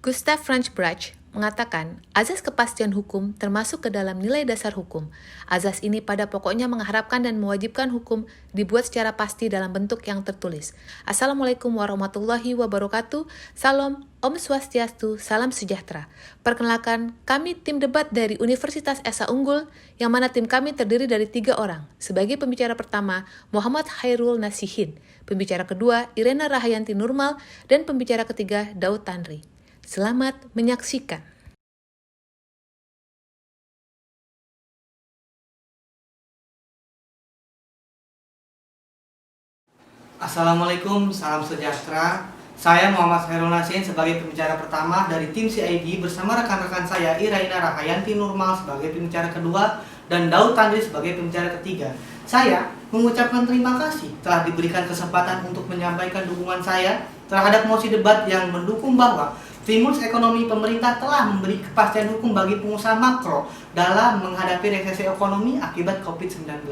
Gustav Francbach mengatakan, azas kepastian hukum termasuk ke dalam nilai dasar hukum. Azas ini pada pokoknya mengharapkan dan mewajibkan hukum dibuat secara pasti dalam bentuk yang tertulis. Assalamualaikum warahmatullahi wabarakatuh. Salam, Om Swastiastu, salam sejahtera. Perkenalkan, kami tim debat dari Universitas Esa Unggul, yang mana tim kami terdiri dari 3 orang. Sebagai pembicara pertama, Muhammad Khairul Nasihin. Pembicara kedua, Irena Rahayanti Nurmal. Dan pembicara ketiga, Daud Tanri. Selamat menyaksikan. Assalamualaikum, salam sejahtera. Saya Muhammad Khairul Nasihin sebagai pembicara pertama dari tim CID bersama rekan-rekan saya Irena Rahayanti Nurmal sebagai pembicara kedua dan Daud Tanri sebagai pembicara ketiga. Saya mengucapkan terima kasih telah diberikan kesempatan untuk menyampaikan dukungan saya terhadap mosi debat yang mendukung bahwa stimulus ekonomi pemerintah telah memberi kepastian hukum bagi pengusaha makro dalam menghadapi resesi ekonomi akibat COVID-19.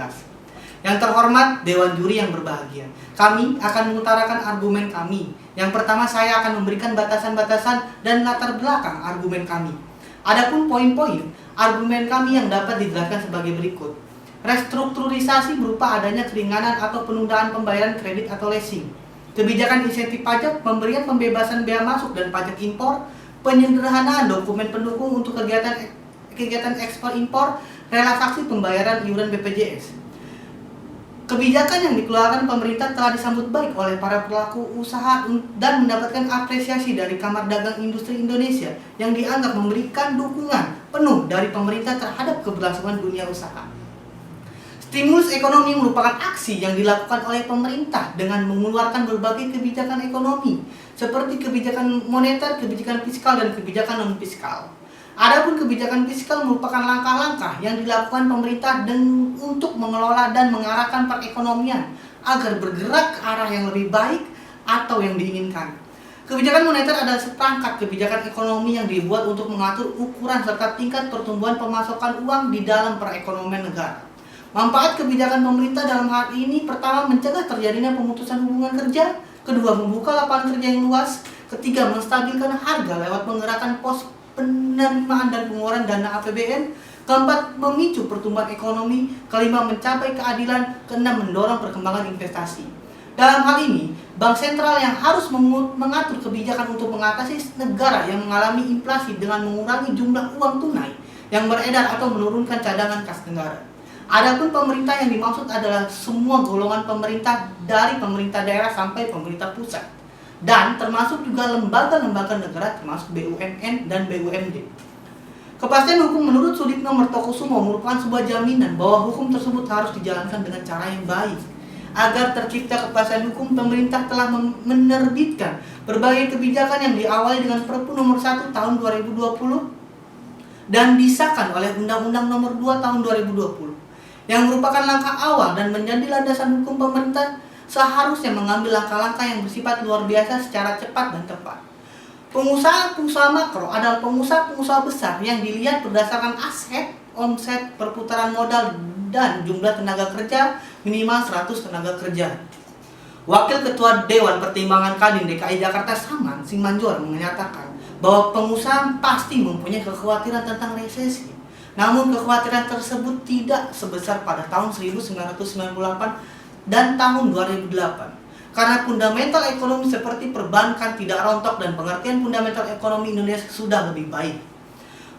Yang terhormat Dewan Juri yang berbahagia, kami akan mengutarakan argumen kami. Yang pertama, saya akan memberikan batasan-batasan dan latar belakang argumen kami. Adapun poin-poin argumen kami yang dapat dijelaskan sebagai berikut. Restrukturisasi berupa adanya keringanan atau penundaan pembayaran kredit atau leasing. Kebijakan insentif pajak, pemberian pembebasan bea masuk dan pajak impor, penyederhanaan dokumen pendukung untuk kegiatan ekspor impor, relaksasi pembayaran iuran BPJS. Kebijakan yang dikeluarkan pemerintah telah disambut baik oleh para pelaku usaha dan mendapatkan apresiasi dari Kamar Dagang Industri Indonesia yang dianggap memberikan dukungan penuh dari pemerintah terhadap keberlangsungan dunia usaha. Stimulus ekonomi merupakan aksi yang dilakukan oleh pemerintah dengan mengeluarkan berbagai kebijakan ekonomi seperti kebijakan moneter, kebijakan fiskal, dan kebijakan non-fiskal. Adapun kebijakan fiskal merupakan langkah-langkah yang dilakukan pemerintah untuk mengelola dan mengarahkan perekonomian agar bergerak ke arah yang lebih baik atau yang diinginkan. Kebijakan moneter adalah seperangkat kebijakan ekonomi yang dibuat untuk mengatur ukuran serta tingkat pertumbuhan pemasokan uang di dalam perekonomian negara. Manfaat kebijakan pemerintah dalam hal ini pertama mencegah terjadinya pemutusan hubungan kerja, kedua membuka lapangan kerja yang luas, ketiga menstabilkan harga lewat menggerakkan pos penerimaan dan pengeluaran dana APBN, keempat memicu pertumbuhan ekonomi, kelima mencapai keadilan, keenam mendorong perkembangan investasi. Dalam hal ini, Bank Sentral yang harus mengatur kebijakan untuk mengatasi negara yang mengalami inflasi dengan mengurangi jumlah uang tunai yang beredar atau menurunkan cadangan kas negara. Adapun pemerintah yang dimaksud adalah semua golongan pemerintah dari pemerintah daerah sampai pemerintah pusat, dan termasuk juga lembaga-lembaga negara termasuk BUMN dan BUMD. Kepastian hukum menurut Sudipno Mertokusumo merupakan sebuah jaminan bahwa hukum tersebut harus dijalankan dengan cara yang baik. Agar tercipta kepastian hukum, pemerintah telah menerbitkan berbagai kebijakan yang diawali dengan Perpu nomor 1 tahun 2020 dan disahkan oleh Undang-Undang nomor 2 tahun 2020 yang merupakan langkah awal dan menjadi landasan hukum pemerintah seharusnya mengambil langkah-langkah yang bersifat luar biasa secara cepat dan tepat. Pengusaha-pengusaha makro adalah pengusaha-pengusaha besar yang dilihat berdasarkan aset, omset, perputaran modal, dan jumlah tenaga kerja minimal 100 tenaga kerja. Wakil Ketua Dewan Pertimbangan Kadin DKI Jakarta Saman Simanjor menyatakan bahwa pengusaha pasti mempunyai kekhawatiran tentang resesi. Namun kekhawatiran tersebut tidak sebesar pada tahun 1998 dan tahun 2008. Karena fundamental ekonomi seperti perbankan tidak rontok dan pengertian fundamental ekonomi Indonesia sudah lebih baik.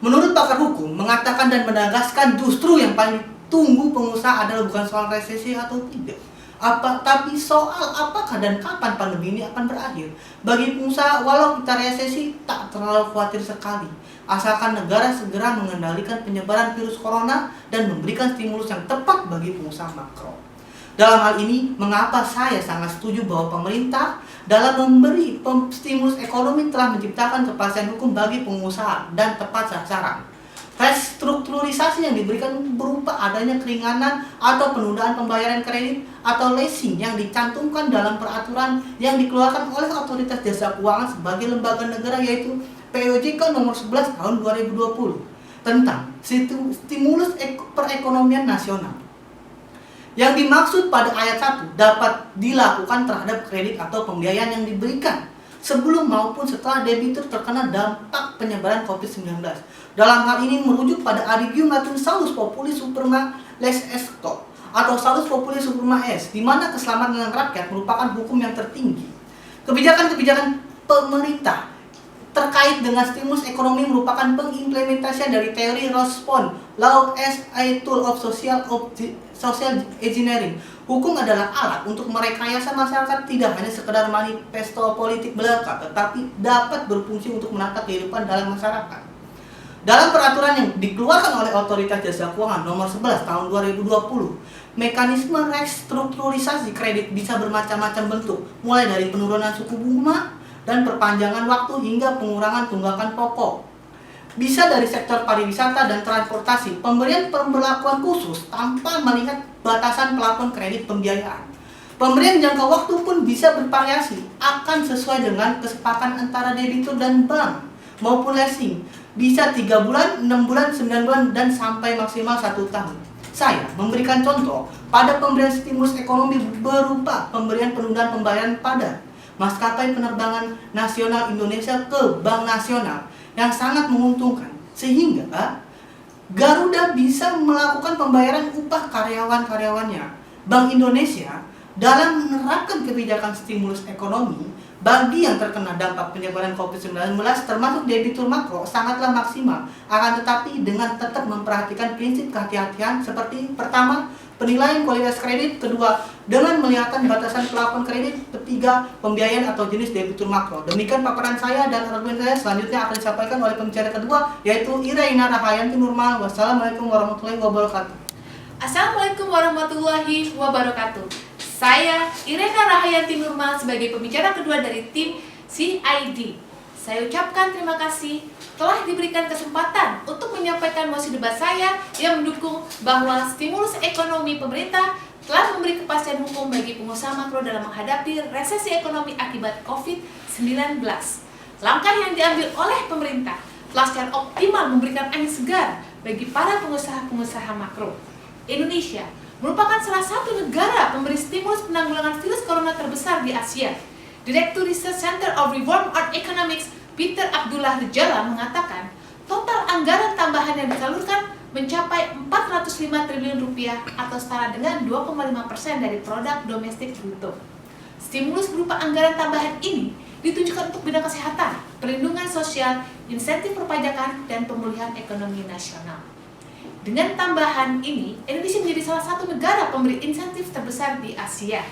Menurut pakar hukum, mengatakan dan menegaskan justru yang paling ditunggu pengusaha adalah bukan soal resesi atau tidak, tapi soal apakah dan kapan pandemi ini akan berakhir. Bagi pengusaha, walau kita resesi tak terlalu khawatir sekali, asalkan negara segera mengendalikan penyebaran virus corona dan memberikan stimulus yang tepat bagi pengusaha makro. Dalam hal ini, mengapa saya sangat setuju bahwa pemerintah dalam memberi stimulus ekonomi telah menciptakan kepastian hukum bagi pengusaha dan tepat sasaran. Restrukturisasi yang diberikan berupa adanya keringanan atau penundaan pembayaran kredit atau leasing yang dicantumkan dalam peraturan yang dikeluarkan oleh Otoritas Jasa Keuangan sebagai lembaga negara, yaitu POJK nomor 11 tahun 2020 tentang stimulus perekonomian nasional. Yang dimaksud pada ayat 1 dapat dilakukan terhadap kredit atau pembiayaan yang diberikan sebelum maupun setelah debitur terkena dampak penyebaran COVID-19. Dalam hal ini merujuk pada Adigium Latin Salus Populi Suprema Les Esco atau Salus Populi Suprema S, di mana keselamatan rakyat merupakan hukum yang tertinggi. Kebijakan-kebijakan pemerintah terkait dengan stimulus ekonomi merupakan pengimplementasian dari teori respon law as a tool of social engineering. Hukum adalah alat untuk merekayasa masyarakat, tidak hanya sekedar manifesto politik belaka, tetapi dapat berfungsi untuk menata kehidupan dalam masyarakat. Dalam peraturan yang dikeluarkan oleh Otoritas Jasa Keuangan nomor 11 tahun 2020, mekanisme restrukturisasi kredit bisa bermacam-macam bentuk, mulai dari penurunan suku bunga dan perpanjangan waktu hingga pengurangan tunggakan pokok. Bisa dari sektor pariwisata dan transportasi, pemberian pemberlakuan khusus tanpa melihat batasan plafon kredit pembiayaan. Pemberian jangka waktu pun bisa bervariasi, akan sesuai dengan kesepakatan antara debitur dan bank maupun leasing. Bisa 3 bulan, 6 bulan, 9 bulan, dan sampai maksimal 1 tahun. Saya memberikan contoh pada pemberian stimulus ekonomi berupa pemberian penundaan pembayaran pada maskapai penerbangan nasional Indonesia ke Bank Nasional yang sangat menguntungkan, sehingga Garuda bisa melakukan pembayaran upah karyawan-karyawannya. Bank Indonesia dalam menerapkan kebijakan stimulus ekonomi bagi yang terkena dampak penyebaran COVID-19 termasuk debitur makro sangatlah maksimal, akan tetapi dengan tetap memperhatikan prinsip kehati-hatian seperti pertama, penilaian kualitas kredit, kedua, dengan melihatkan batasan plafon kredit, ketiga, pembiayaan atau jenis debitur makro. Demikian paparan saya dan argumen saya selanjutnya akan disampaikan oleh pembicara kedua, yaitu Iraina Rahayanti Nurmal. Wassalamualaikum warahmatullahi wabarakatuh. Assalamualaikum warahmatullahi wabarakatuh. Saya Iraina Rahayanti Nurmal sebagai pembicara kedua dari tim CID. Saya ucapkan terima kasih telah diberikan kesempatan untuk menyampaikan mosi debat saya yang mendukung bahwa stimulus ekonomi pemerintah telah memberi kepastian hukum bagi pengusaha makro dalam menghadapi resesi ekonomi akibat COVID-19. Langkah yang diambil oleh pemerintah telah secara optimal memberikan angin segar bagi para pengusaha-pengusaha makro. Indonesia merupakan salah satu negara pemberi stimulus penanggulangan virus corona terbesar di Asia. Direktur Research Center of Reform on Economics Peter Abdullah Rejala mengatakan total anggaran tambahan yang disalurkan mencapai 405 triliun rupiah atau setara dengan 2,5% dari produk domestik bruto. Stimulus berupa anggaran tambahan ini ditujukan untuk bidang kesehatan, perlindungan sosial, insentif perpajakan, dan pemulihan ekonomi nasional. Dengan tambahan ini, Indonesia menjadi salah satu negara pemberi insentif terbesar di Asia.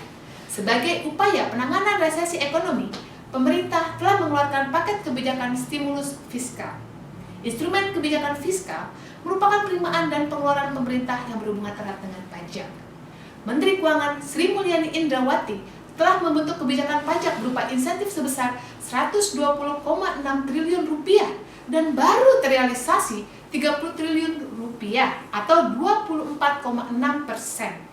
Sebagai upaya penanganan resesi ekonomi, pemerintah telah mengeluarkan paket kebijakan stimulus fiskal. Instrumen kebijakan fiskal merupakan penerimaan dan pengeluaran pemerintah yang berhubungan erat dengan pajak. Menteri Keuangan Sri Mulyani Indrawati telah membentuk kebijakan pajak berupa insentif sebesar 120,6 triliun rupiah dan baru terrealisasi 30 triliun rupiah atau 24,6%.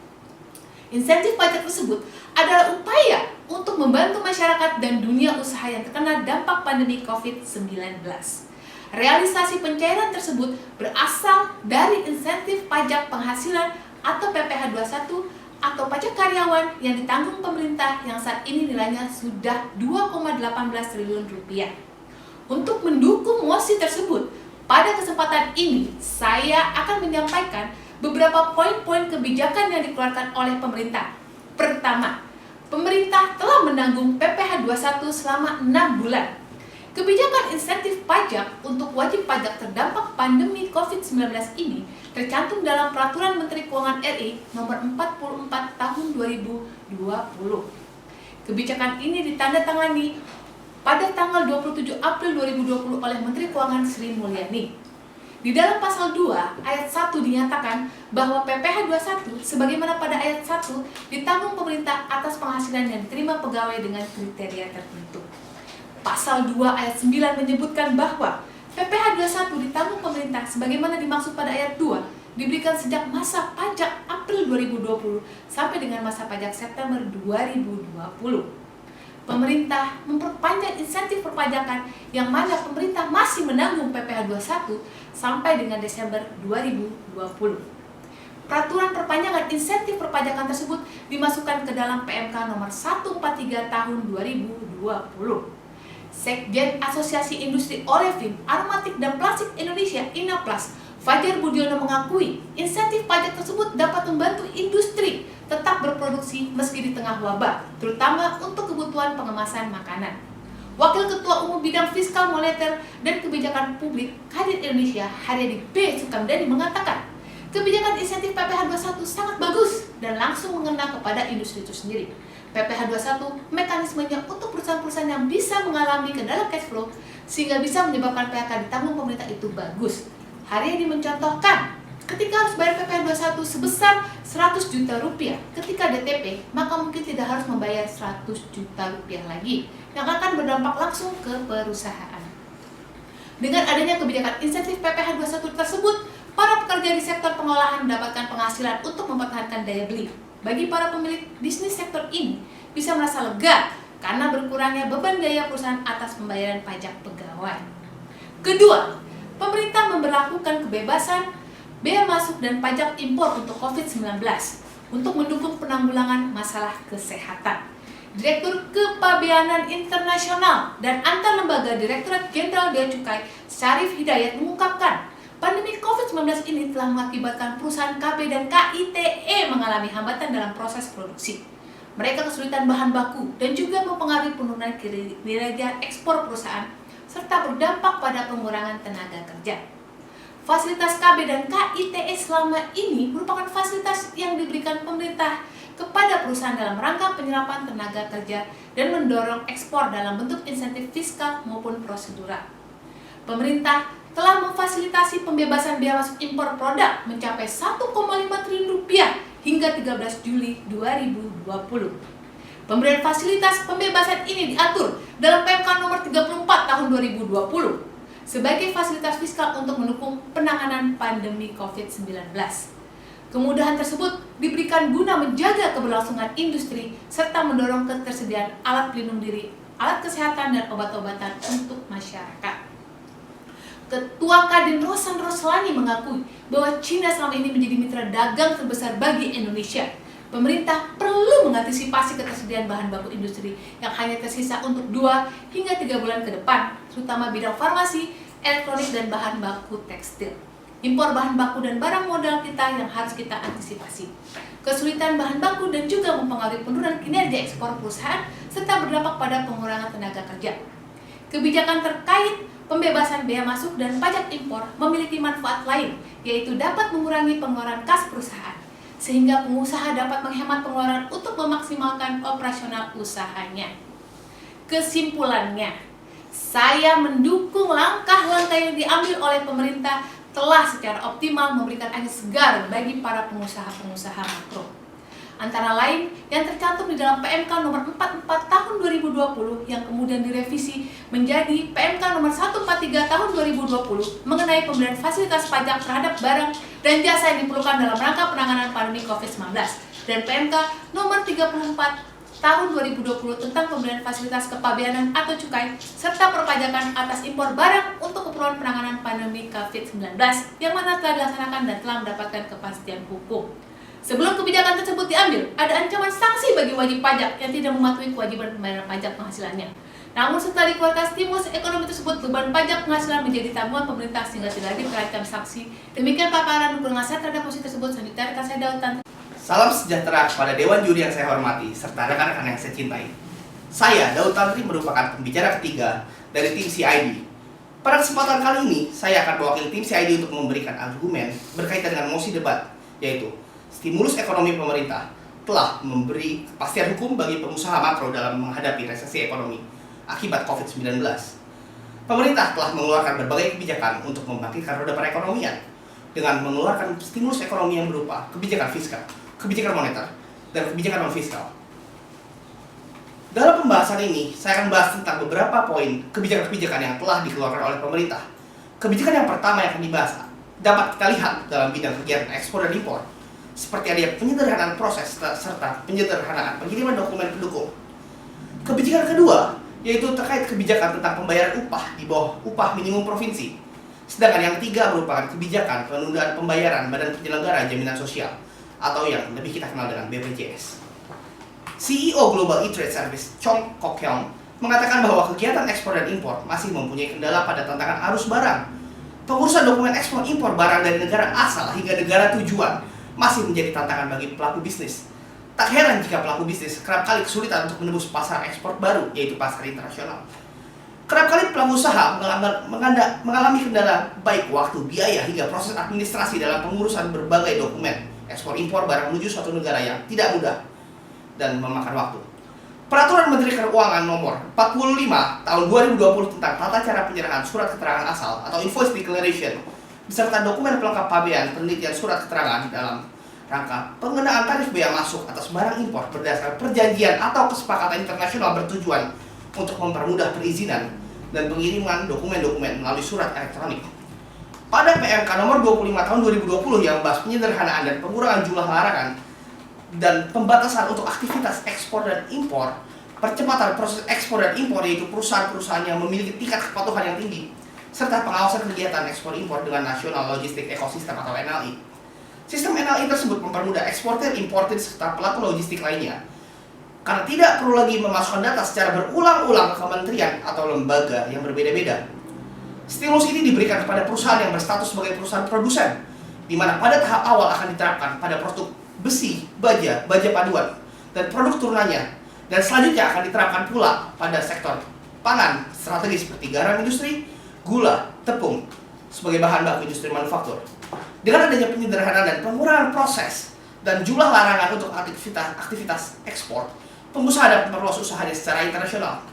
Insentif pajak tersebut adalah upaya untuk membantu masyarakat dan dunia usaha yang terkena dampak pandemi COVID-19. Realisasi pencairan tersebut berasal dari insentif pajak penghasilan atau PPh 21 atau pajak karyawan yang ditanggung pemerintah yang saat ini nilainya sudah 2,18 triliun rupiah. Untuk mendukung mosi tersebut, pada kesempatan ini saya akan menyampaikan beberapa poin-poin kebijakan yang dikeluarkan oleh pemerintah. Pertama, pemerintah telah menanggung PPh 21 selama 6 bulan. Kebijakan insentif pajak untuk wajib pajak terdampak pandemi COVID-19 ini tercantum dalam Peraturan Menteri Keuangan RI Nomor 44 Tahun 2020. Kebijakan ini ditandatangani pada tanggal 27 April 2020 oleh Menteri Keuangan Sri Mulyani. Di dalam pasal 2 ayat 1 dinyatakan bahwa PPh 21 sebagaimana pada ayat 1 ditanggung pemerintah atas penghasilan yang diterima pegawai dengan kriteria tertentu. Pasal 2 ayat 9 menyebutkan bahwa PPh 21 ditanggung pemerintah sebagaimana dimaksud pada ayat 2 diberikan sejak masa pajak April 2020 sampai dengan masa pajak September 2020. Pemerintah memperpanjang insentif perpajakan yang mana pemerintah masih menanggung PPh 21 sampai dengan Desember 2020. Peraturan perpanjangan insentif perpajakan tersebut dimasukkan ke dalam PMK nomor 143 tahun 2020. Sekjen Asosiasi Industri Olefin, Aromatik dan Plastik Indonesia (INAPLAS), Fajar Budiono mengakui insentif pajak tersebut dapat membantu industri tetap berproduksi meski di tengah wabah, terutama untuk kebutuhan pengemasan makanan. Wakil Ketua Umum Bidang Fiskal Moneter dan Kebijakan Publik Kadin Indonesia Haryadi B. Sukamdhani mengatakan, kebijakan insentif PPh 21 sangat bagus dan langsung mengena kepada industri itu sendiri. PPh 21 mekanismenya untuk perusahaan-perusahaan yang bisa mengalami kendala cash flow sehingga bisa menyebabkan PHK ditanggung pemerintah itu bagus. Haryadi mencontohkan, ketika harus bayar PPh 21 sebesar 100 juta rupiah ketika DTP, maka mungkin tidak harus membayar 100 juta rupiah lagi yang akan berdampak langsung ke perusahaan. Dengan adanya kebijakan insentif PPh 21 tersebut, para pekerja di sektor pengolahan mendapatkan penghasilan untuk mempertahankan daya beli. Bagi para pemilik bisnis sektor ini bisa merasa lega karena berkurangnya beban biaya perusahaan atas pembayaran pajak pegawai. Kedua, pemerintah memberlakukan kebebasan bea masuk dan pajak impor untuk COVID-19 untuk mendukung penanggulangan masalah kesehatan. Direktur Kepabeanan Internasional dan Antar Lembaga Direktorat Jenderal Bea Cukai Syarif Hidayat mengungkapkan, pandemi COVID-19 ini telah mengakibatkan perusahaan KB dan KITE mengalami hambatan dalam proses produksi. Mereka kesulitan bahan baku dan juga mempengaruhi penurunan kinerja ekspor perusahaan serta berdampak pada pengurangan tenaga kerja. Fasilitas KB dan KITE selama ini merupakan fasilitas yang diberikan pemerintah kepada perusahaan dalam rangka penyerapan tenaga kerja dan mendorong ekspor dalam bentuk insentif fiskal maupun prosedural. Pemerintah telah memfasilitasi pembebasan bea masuk impor produk mencapai 1,5 triliun rupiah hingga 13 Juli 2020. Pemberian fasilitas pembebasan ini diatur dalam PMK nomor 34 tahun 2020 sebagai fasilitas fiskal untuk mendukung penanganan pandemi COVID-19. Kemudahan tersebut diberikan guna menjaga keberlangsungan industri serta mendorong ketersediaan alat pelindung diri, alat kesehatan dan obat-obatan untuk masyarakat. Ketua Kadin Rosan Roslani mengakui bahwa China selama ini menjadi mitra dagang terbesar bagi Indonesia. Pemerintah perlu mengantisipasi ketersediaan bahan baku industri yang hanya tersisa untuk 2 hingga 3 bulan ke depan, terutama bidang farmasi, elektronik, dan bahan baku tekstil. Impor bahan baku dan barang modal kita yang harus kita antisipasi. Kesulitan bahan baku dan juga mempengaruhi penurunan kinerja ekspor perusahaan serta berdampak pada pengurangan tenaga kerja. Kebijakan terkait pembebasan bea masuk dan pajak impor memiliki manfaat lain, yaitu dapat mengurangi pengeluaran kas perusahaan, sehingga pengusaha dapat menghemat pengeluaran untuk memaksimalkan operasional usahanya. Kesimpulannya, saya mendukung langkah-langkah yang diambil oleh pemerintah telah secara optimal memberikan angin segar bagi para pengusaha-pengusaha makro. Antara lain yang tercantum di dalam PMK nomor 44 tahun 2020 yang kemudian direvisi menjadi PMK nomor 143 tahun 2020 mengenai pemberian fasilitas pajak terhadap barang dan jasa yang diperlukan dalam rangka penanganan pandemi COVID-19 dan PMK nomor 34 tahun 2020 tentang pemberian fasilitas kepabeanan atau cukai serta perpajakan atas impor barang untuk keperluan penanganan pandemi COVID-19 yang mana telah dilaksanakan dan telah mendapatkan kepastian hukum. Sebelum kebijakan tersebut diambil, ada ancaman sanksi bagi wajib pajak yang tidak mematuhi kewajiban pembayaran pajak penghasilannya. Namun setelah dikeluarkan stimulus ekonomi tersebut, beban pajak penghasilan menjadi tanggungan pemerintah sehingga tidak lagi terancam sanksi. Demikian paparan dukungan saya terhadap posisi tersebut. Selanjutnya rekan saya Dautan. Salam sejahtera kepada Dewan Juri yang saya hormati, serta rekan-rekan yang saya cintai. Saya, Daud Tantri, merupakan pembicara ketiga dari tim CID. Pada kesempatan kali ini, saya akan mewakili tim CID untuk memberikan argumen berkaitan dengan mosi debat, yaitu stimulus ekonomi pemerintah telah memberi kepastian hukum bagi pengusaha makro dalam menghadapi resesi ekonomi akibat COVID-19. Pemerintah telah mengeluarkan berbagai kebijakan untuk membangkitkan roda perekonomian dengan mengeluarkan stimulus ekonomi yang berupa kebijakan fiskal, kebijakan moneter, dan kebijakan non-fiskal. Dalam pembahasan ini, saya akan bahas tentang beberapa poin kebijakan-kebijakan yang telah dikeluarkan oleh pemerintah. Kebijakan yang pertama yang akan dibahas dapat kita lihat dalam bidang kegiatan ekspor dan impor, seperti adanya penyederhanaan proses serta penyederhanaan pengiriman dokumen pendukung. Kebijakan kedua yaitu terkait kebijakan tentang pembayaran upah di bawah upah minimum provinsi. Sedangkan yang ketiga merupakan kebijakan penundaan pembayaran Badan Penyelenggara Jaminan Sosial atau yang lebih kita kenal dengan BPJS. CEO Global E-Trade Service Chong Kok Hyong mengatakan bahwa kegiatan ekspor dan impor masih mempunyai kendala pada tantangan arus barang. Pengurusan dokumen ekspor impor barang dari negara asal hingga negara tujuan masih menjadi tantangan bagi pelaku bisnis. Tak heran jika pelaku bisnis kerap kali kesulitan untuk menembus pasar ekspor baru, yaitu pasar internasional. Kerap kali pelaku usaha mengalami kendala baik waktu, biaya, hingga proses administrasi dalam pengurusan berbagai dokumen ekspor impor barang menuju suatu negara yang tidak mudah dan memakan waktu. Peraturan Menteri Keuangan Nomor 45 Tahun 2020 tentang tata cara penyerahan surat keterangan asal atau invoice declaration beserta dokumen pelengkap pabean penelitian surat keterangan dalam rangka pengenaan tarif bea masuk atas barang impor berdasarkan perjanjian atau kesepakatan internasional bertujuan untuk mempermudah perizinan dan pengiriman dokumen-dokumen melalui surat elektronik. Pada PMK nomor 25 tahun 2020 yang membahas penyederhanaan dan pengurangan jumlah larangan dan pembatasan untuk aktivitas ekspor dan impor, percepatan proses ekspor dan impor yaitu perusahaan-perusahaan yang memiliki tingkat kepatuhan yang tinggi, serta pengawasan kegiatan ekspor impor dengan National Logistic Ecosystem atau NLI. Sistem NLI tersebut mempermudah eksportir, importir, serta pelaku logistik lainnya karena tidak perlu lagi memasukkan data secara berulang-ulang ke kementerian atau lembaga yang berbeda-beda. Stimulus ini diberikan kepada perusahaan yang berstatus sebagai perusahaan produsen, di mana pada tahap awal akan diterapkan pada produk besi, baja paduan, dan produk turunannya, dan selanjutnya akan diterapkan pula pada sektor pangan strategis seperti garam industri, gula, tepung, sebagai bahan baku industri manufaktur. Dengan adanya penyederhanaan dan pengurangan proses dan jumlah larangan untuk aktivitas ekspor, pengusaha dapat memperluas usahanya secara internasional.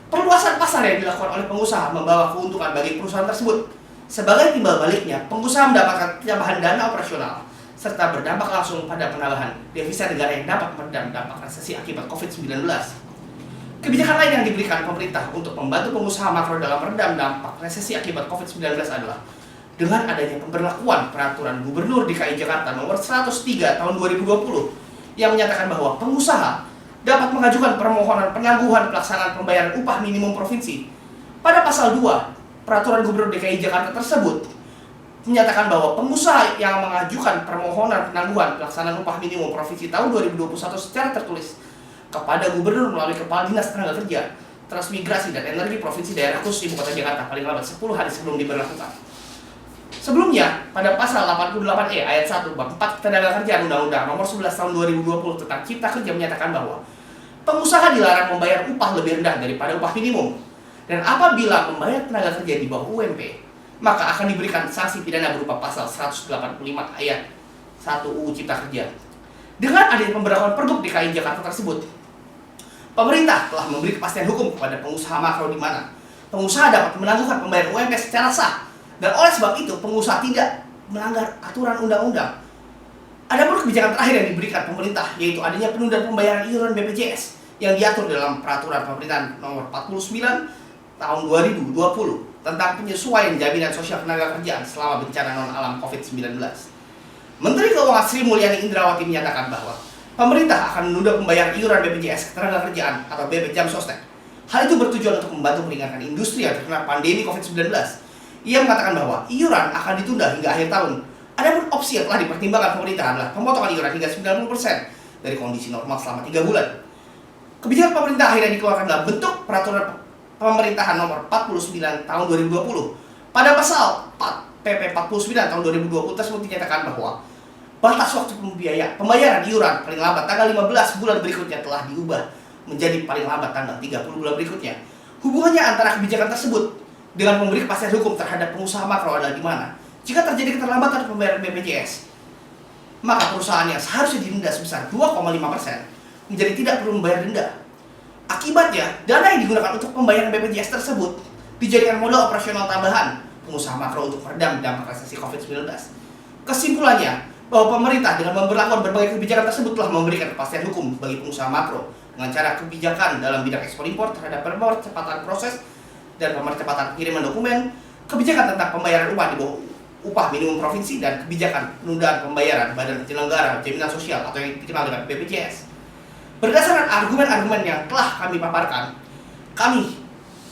Perluasan pasar yang dilakukan oleh pengusaha membawa keuntungan bagi perusahaan tersebut. Sebagai timbal baliknya, pengusaha mendapatkan tambahan dana operasional serta berdampak langsung pada penambahan devisa negara yang dapat meredam dampak resesi akibat COVID-19. Kebijakan lain yang diberikan pemerintah untuk membantu pengusaha makro dalam meredam dampak resesi akibat COVID-19 adalah dengan adanya pemberlakuan Peraturan Gubernur DKI Jakarta Nomor 103 Tahun 2020 yang menyatakan bahwa pengusaha dapat mengajukan permohonan penangguhan pelaksanaan pembayaran upah minimum provinsi. Pada pasal 2 Peraturan Gubernur DKI Jakarta tersebut menyatakan bahwa pengusaha yang mengajukan permohonan penangguhan pelaksanaan upah minimum provinsi tahun 2021 secara tertulis kepada Gubernur melalui Kepala Dinas Tenaga Kerja, Transmigrasi dan Energi Provinsi Daerah Khusus Ibu Kota Jakarta paling lambat 10 hari sebelum diberlakukan. Sebelumnya, pada pasal 88E ayat 1 bab 4 Ketenagakerjaan Undang-Undang Nomor 11 Tahun 2020 tentang Cipta Kerja menyatakan bahwa pengusaha dilarang membayar upah lebih rendah daripada upah minimum. Dan apabila membayar tenaga kerja di bawah UMP, maka akan diberikan sanksi pidana berupa pasal 185 ayat 1 UU Cipta Kerja. Dengan adanya pemberlakuan Pergub DKI Jakarta tersebut, pemerintah telah memberi kepastian hukum kepada pengusaha makro di mana pengusaha dapat menangguhkan pembayaran UMP secara sah. Dan oleh sebab itu, pengusaha tidak melanggar aturan undang-undang. Ada pun kebijakan terakhir yang diberikan pemerintah, yaitu adanya penundaan pembayaran iuran BPJS yang diatur dalam Peraturan Pemerintahan Nomor 49 Tahun 2020 tentang penyesuaian jaminan sosial tenaga kerjaan selama bencana non-alam COVID-19. Menteri Keuangan Sri Mulyani Indrawati menyatakan bahwa pemerintah akan menunda pembayaran iuran BPJS ketenaga kerjaan atau BP Jam Sostek. Hal itu bertujuan untuk membantu meringankan industri yang terkena pandemi COVID-19. Ia mengatakan bahwa iuran akan ditunda hingga akhir tahun. Adapun opsi yang telah dipertimbangkan pemerintah adalah pemotongan iuran hingga 90% dari kondisi normal selama 3 bulan. Kebijakan pemerintah akhirnya dikeluarkan dalam bentuk Peraturan Pemerintahan Nomor 49 Tahun 2020. Pada pasal 4 PP 49 Tahun 2020 tersebut dinyatakan bahwa batas waktu pembayaran iuran paling lambat tanggal 15 bulan berikutnya telah diubah menjadi paling lambat tanggal 30 bulan berikutnya. Hubungannya antara kebijakan tersebut dengan memberi kepastian hukum terhadap pengusaha makro adalah di mana jika terjadi keterlambatan pembayaran BPJS, maka perusahaan yang seharusnya didenda sebesar 2,5% menjadi tidak perlu membayar denda. Akibatnya, dana yang digunakan untuk pembayaran BPJS tersebut dijadikan modal operasional tambahan pengusaha makro untuk meredam dampak resesi COVID-19. Kesimpulannya, bahwa pemerintah dengan memberlakukan berbagai kebijakan tersebut telah memberikan kepastian hukum bagi pengusaha makro dengan cara kebijakan dalam bidang ekspor impor terhadap percepatan proses dan percepatan pengiriman dokumen, kebijakan tentang pembayaran upah di bawah upah minimum provinsi, dan kebijakan penundaan pembayaran Badan Penyelenggara Jaminan Sosial atau yang dikenal dengan BPJS. Berdasarkan argumen-argumen yang telah kami paparkan, kami,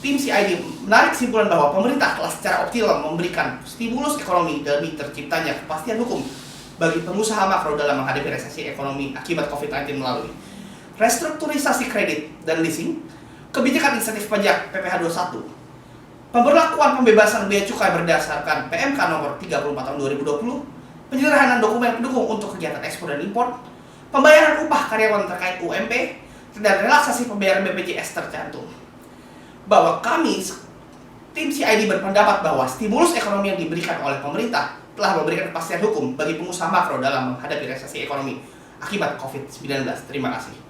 tim CID, menarik kesimpulan bahwa pemerintah telah secara optimal memberikan stimulus ekonomi demi terciptanya kepastian hukum bagi pengusaha makro dalam menghadapi resesi ekonomi akibat COVID-19 melalui restrukturisasi kredit dan leasing, kebijakan insentif pajak PPh 21, pemberlakuan pembebasan bea cukai berdasarkan PMK nomor 34 tahun 2020, penyederhanaan dokumen pendukung untuk kegiatan ekspor dan impor, pembayaran upah karyawan terkait UMP, dan relaksasi pembayaran BPJS tercantum. Bahwa kami, tim CID berpendapat bahwa stimulus ekonomi yang diberikan oleh pemerintah telah memberikan kepastian hukum bagi pengusaha makro dalam menghadapi resesi ekonomi akibat COVID-19. Terima kasih.